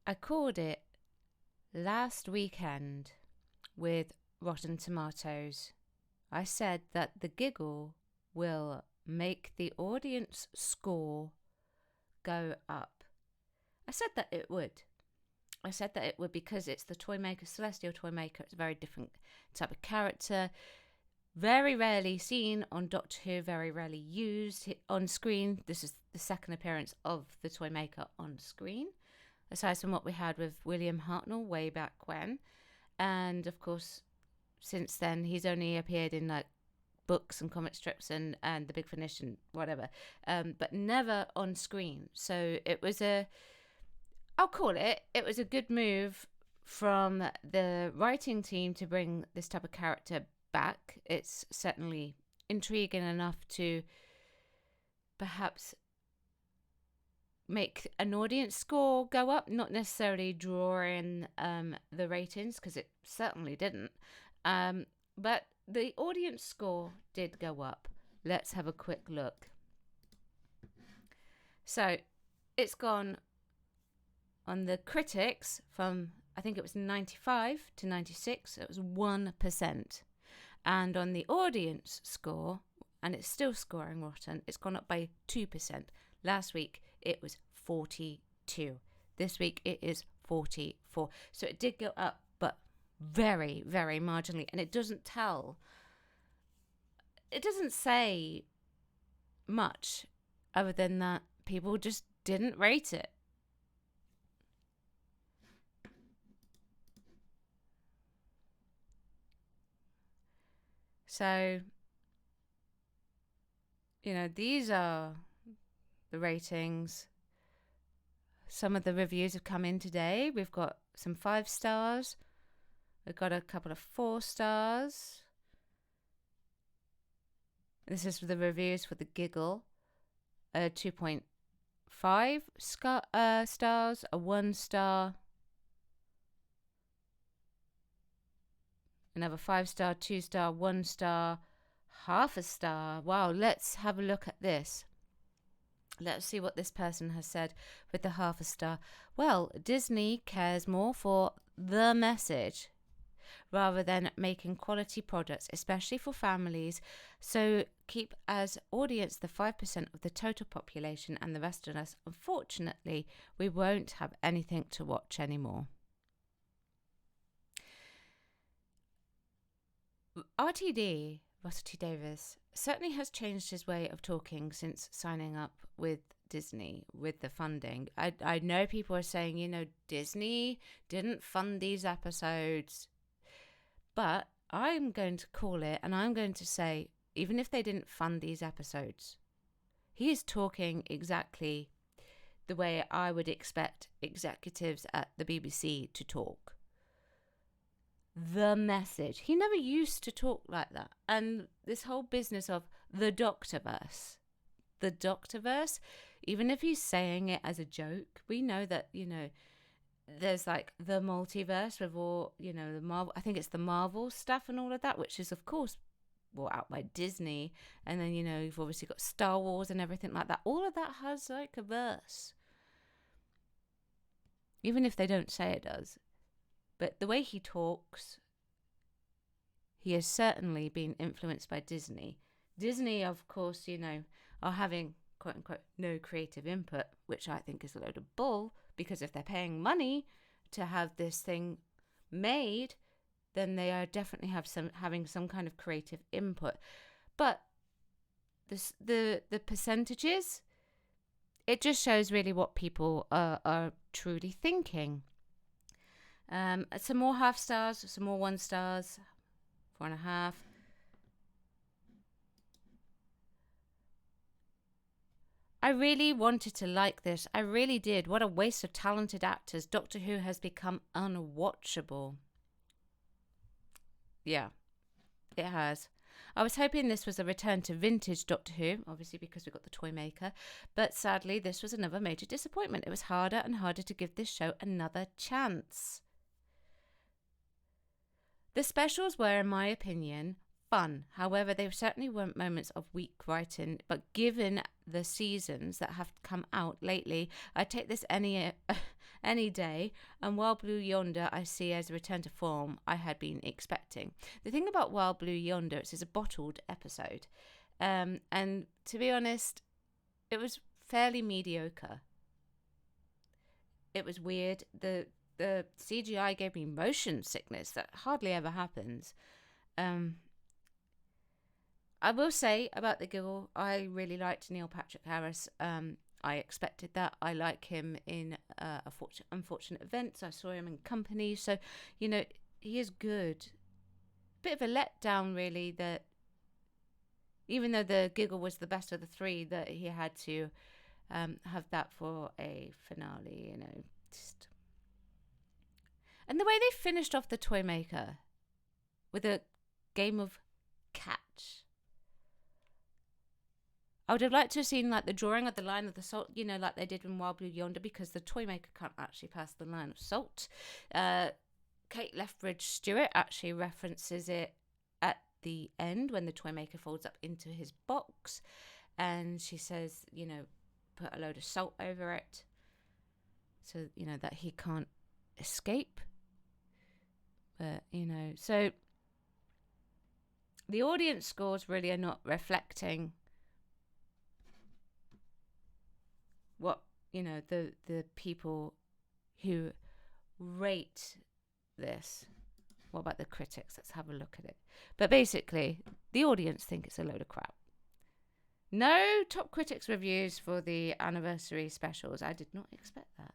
I called it last weekend with Rotten Tomatoes. I said that the giggle will make the audience score go up. I said that it would. I said that it would because it's the toy maker, Celestial Toy Maker. It's a very different type of character. Very rarely seen on Doctor Who, very rarely used on screen. This is the second appearance of the toy maker on screen, aside from what we had with William Hartnell way back when. And of course, since then, he's only appeared in like books and comic strips and the Big Finish and whatever, but never on screen. So it was it was a good move from the writing team to bring this type of character back. It's certainly intriguing enough to perhaps make an audience score go up, not necessarily draw in the ratings, because it certainly didn't. But the audience score did go up. Let's have a quick look. So it's gone on the critics from, I think it was 95 to 96. It was 1%. And on the audience score, and it's still scoring rotten, it's gone up by 2%. Last week it was 42. This week it is 44. So it did go up, but very, very marginally. And it doesn't say much other than that people just didn't rate it. So, these are the ratings. Some of the reviews have come in today. We've got some 5 stars. We've got a couple of 4 stars. This is for the reviews for the Giggle. 2.5 stars, a 1 star. Another 5 star, 2 star, 1 star, half a star. Wow, let's have a look at this. Let's see what this person has said with the half a star. Well, Disney cares more for the message rather than making quality products, especially for families. So keep as audience the 5% of the total population, and the rest of us, unfortunately, we won't have anything to watch anymore. RTD, Russell T Davies, certainly has changed his way of talking since signing up with Disney with the funding. I know people are saying, Disney didn't fund these episodes. But I'm going to call it, and I'm going to say, even if they didn't fund these episodes, he is talking exactly the way I would expect executives at the BBC to talk. The message. He never used to talk like that. And this whole business of the Doctorverse, even if he's saying it as a joke, we know that, there's like the multiverse with all, the Marvel, I think it's the Marvel stuff and all of that, which is, of course, out by Disney. And then, you've obviously got Star Wars and everything like that. All of that has like a verse. Even if they don't say it does. But the way he talks, he has certainly been influenced by Disney. Disney, of course, are having, quote unquote, no creative input, which I think is a load of bull, because if they're paying money to have this thing made, then they are definitely having some kind of creative input. But the percentages, it just shows really what people are truly thinking. Some more half stars, some more 1 stars, 4.5. I really wanted to like this. I really did. What a waste of talented actors. Doctor Who has become unwatchable. Yeah, it has. I was hoping this was a return to vintage Doctor Who, obviously because we got the toy maker, but sadly this was another major disappointment. It was harder and harder to give this show another chance. The specials were, in my opinion, fun. However, they certainly weren't moments of weak writing, but given the seasons that have come out lately, I'd take this any any day. And Wild Blue Yonder I see as a return to form I had been expecting. The thing about Wild Blue Yonder, it's a bottled episode. And to be honest, it was fairly mediocre. It was weird. The CGI gave me motion sickness that hardly ever happens. I will say about the Giggle, I really liked Neil Patrick Harris. I expected that. I like him in Unfortunate Events. I saw him in Company. So, you know, he is good. Bit of a letdown, really, that even though the Giggle was the best of the three, that he had to have that for a finale, you know. And the way they finished off the Toymaker with a game of catch. I would have liked to have seen like the drawing of the line of the salt, you know, like they did in Wild Blue Yonder, because the Toymaker can't actually pass the line of salt. Kate Lethbridge Stewart actually references it at the end when the Toymaker folds up into his box, and she says, you know, put a load of salt over it so, you know, that he can't escape. But, you know, so the audience scores really are not reflecting what, you know, the people who rate this. What about the critics? Let's have a look at it. But basically, the audience think it's a load of crap. No top critics reviews for the anniversary specials. I did not expect that.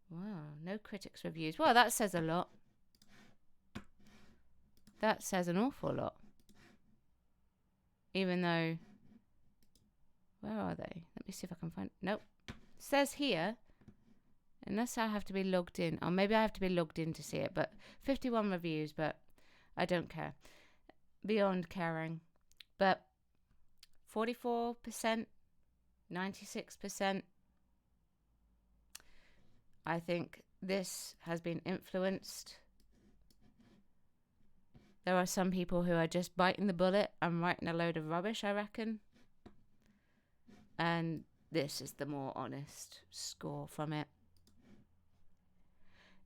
Wow, no critics reviews. Well, that says a lot. That says an awful lot. Even though, where are they? Let me see if I can find. Nope. It says here, unless I have to be logged in, or maybe I have to be logged in to see it. But 51 reviews, but I don't care. Beyond caring. But 44%, 96%. I think this has been influenced. There are some people who are just biting the bullet and writing a load of rubbish, I reckon. And this is the more honest score from it.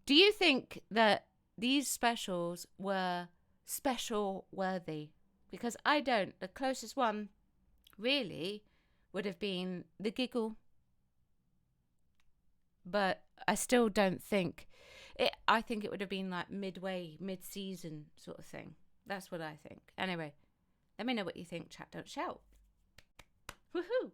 Do you think that these specials were special worthy? Because I don't. The closest one really would have been the Giggle. But I still don't think it. I think it would have been like midway, mid-season sort of thing. That's what I think. Anyway, let me know what you think. Chat, don't shout. Woohoo!